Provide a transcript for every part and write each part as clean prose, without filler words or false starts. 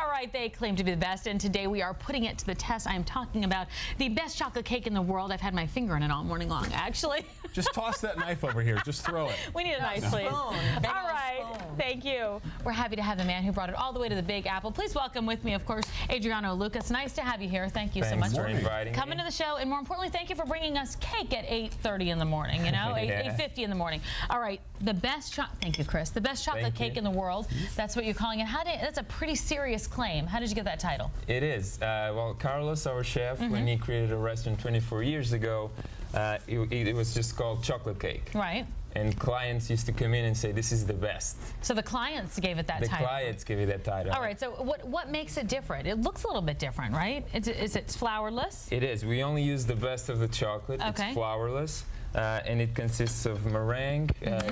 right, they claim to be the best, and today we are putting it to the test. I am talking about the best chocolate cake in the world. I've had my finger in it all morning long, actually. Just toss that knife over here. Just throw it. We need a knife, please. All right, thank you. We're happy to have the man who brought it all the way to the Big Apple. Please welcome with me, of course, Adriano Lucas. Nice to have you here. Thank you so much for inviting coming to the show, and more importantly, thank you for bringing us cake at 8:30 in the morning. You know, 8:50 in the morning. All right, the best thank you, Chris. The best chocolate cake in the world. That's what you're calling it. That's a pretty serious claim. How did you get that title? It is. Well, Carlos, our chef, when he created a restaurant 24 years ago, it was just called chocolate cake. Right. And clients used to come in and say, this is the best. So the clients gave it that title? The clients gave it that title. All right, so what makes it different? It looks a little bit different, right? Is it flourless? It is. We only use the best of the chocolate. Okay. It's flourless, and it consists of meringue,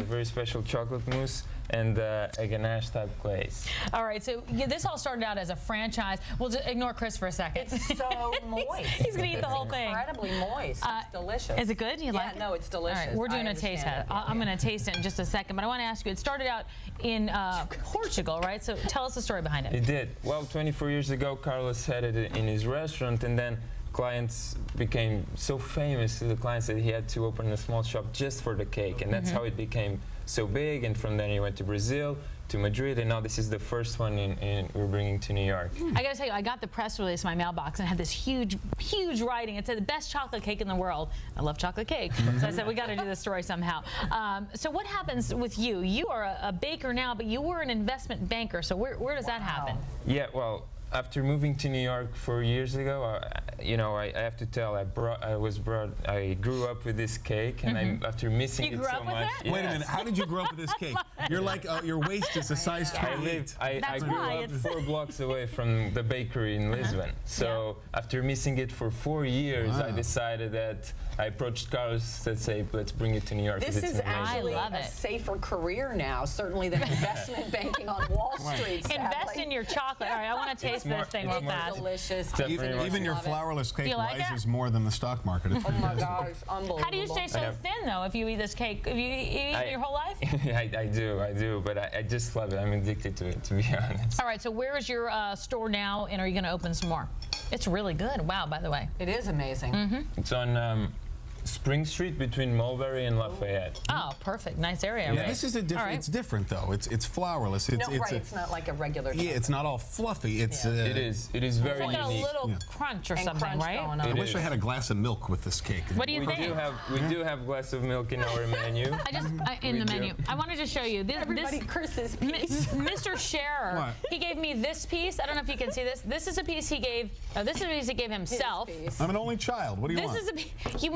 very special chocolate mousse, and a ganache type glaze. All right, so this all started out as a franchise. We'll just ignore Chris for a second. It's so moist. He's going to eat the whole thing. Incredibly moist. It's delicious. Is it good? You like it? No, it's delicious. All right, we're doing a taste test. I'm going to taste it in just a second, but I want to ask you, it started out in Portugal, right? So tell us the story behind it. It did. Well, 24 years ago, Carlos had it in his restaurant, and then clients became so famous to the clients that he had to open a small shop just for the cake, and that's how it became so big. And from then he went to Brazil, to Madrid, and now this is the first one we're bringing to New York. I gotta tell you, I got the press release in my mailbox and it had this huge writing. It said the best chocolate cake in the world. I love chocolate cake, so I said we got to do this story somehow. So what happens with you? You are a baker now, but you were an investment banker. So where does that happen? Yeah, well, after moving to New York 4 years ago, you know, I have to tell, I grew up with this cake, and after missing it so much. It? Wait a minute, how did you grow up with this cake? You're like, your waist is a size 28. I grew up 4 blocks away from the bakery in Lisbon. So after missing it for 4 years, I decided that I approached Carlos to say, let's bring it to New York. This is actually a safer career now, certainly than investment banking on Wall Street. Invest in your chocolate. All right, I want to taste this thing real fast. Delicious. Even your flourless cake rises more than the stock market. Oh my gosh, unbelievable. How do you stay so thin though if you eat this cake? Have you eaten it your whole life? I do, but I just love it. I'm addicted to it, to be honest. All right, so where is your store now, and are you going to open some more? It's really good. Wow, by the way. It is amazing. It's on Spring Street between Mulberry and Lafayette. Oh, perfect. Nice area. Yeah, this is a different. It's different though. It's flourless. It's not like a regular. Yeah, it's not all fluffy. It's it is very unique. Like a little crunch or something, right? I wish I had a glass of milk with this cake. What do you think? We do have glass of milk in our menu. In the menu. I wanted to show you this. Chris's piece. Mr. Scherer, he gave me this piece. I don't know if you can see this. This is a piece he gave. This is a piece he gave himself. I'm an only child. What do you want? This is a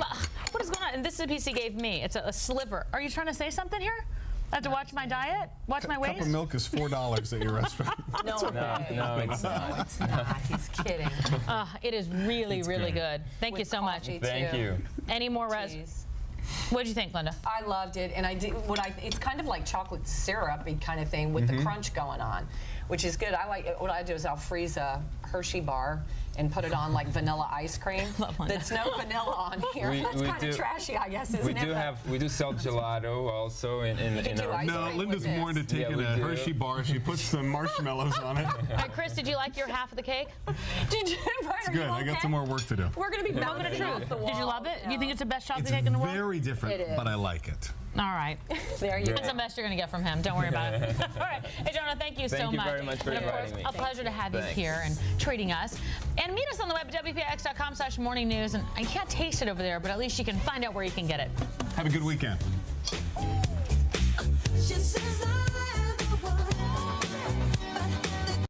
what is going on? And this is a piece he gave me. It's a sliver. Are you trying to say something here? I have to watch my diet? Watch my weight? A cup of milk is $4 at your restaurant. No, it's not. It's not. He's kidding. It is really good. Thank you so much. Thank you. Any more res? What did you think, Linda? I loved it, and it's kind of like chocolate syrupy kind of thing with the crunch going on, which is good. What I do is I'll freeze a Hershey bar and put it on like vanilla ice cream. That's no vanilla on here. That's kind of trashy, I guess, isn't it? We do sell gelato also in our. No, Linda's more into taking a Hershey bar. She puts some marshmallows on it. All right, Chris, did you like your half of the cake? It's good. I got some more work to do. We're going to be bouncing off the wall. Did you love it? Do you think it's the best chocolate cake in the world? It's very different, but I like it. All right. There you go. That's the best you're going to get from him. Don't worry about it. All right. Hey, Jonah, thank you so much. Thank you very much for inviting me. A pleasure to have you here and treating us. And meet us on the web at WPIX.com/morning news. And I can't taste it over there, but at least you can find out where you can get it. Have a good weekend.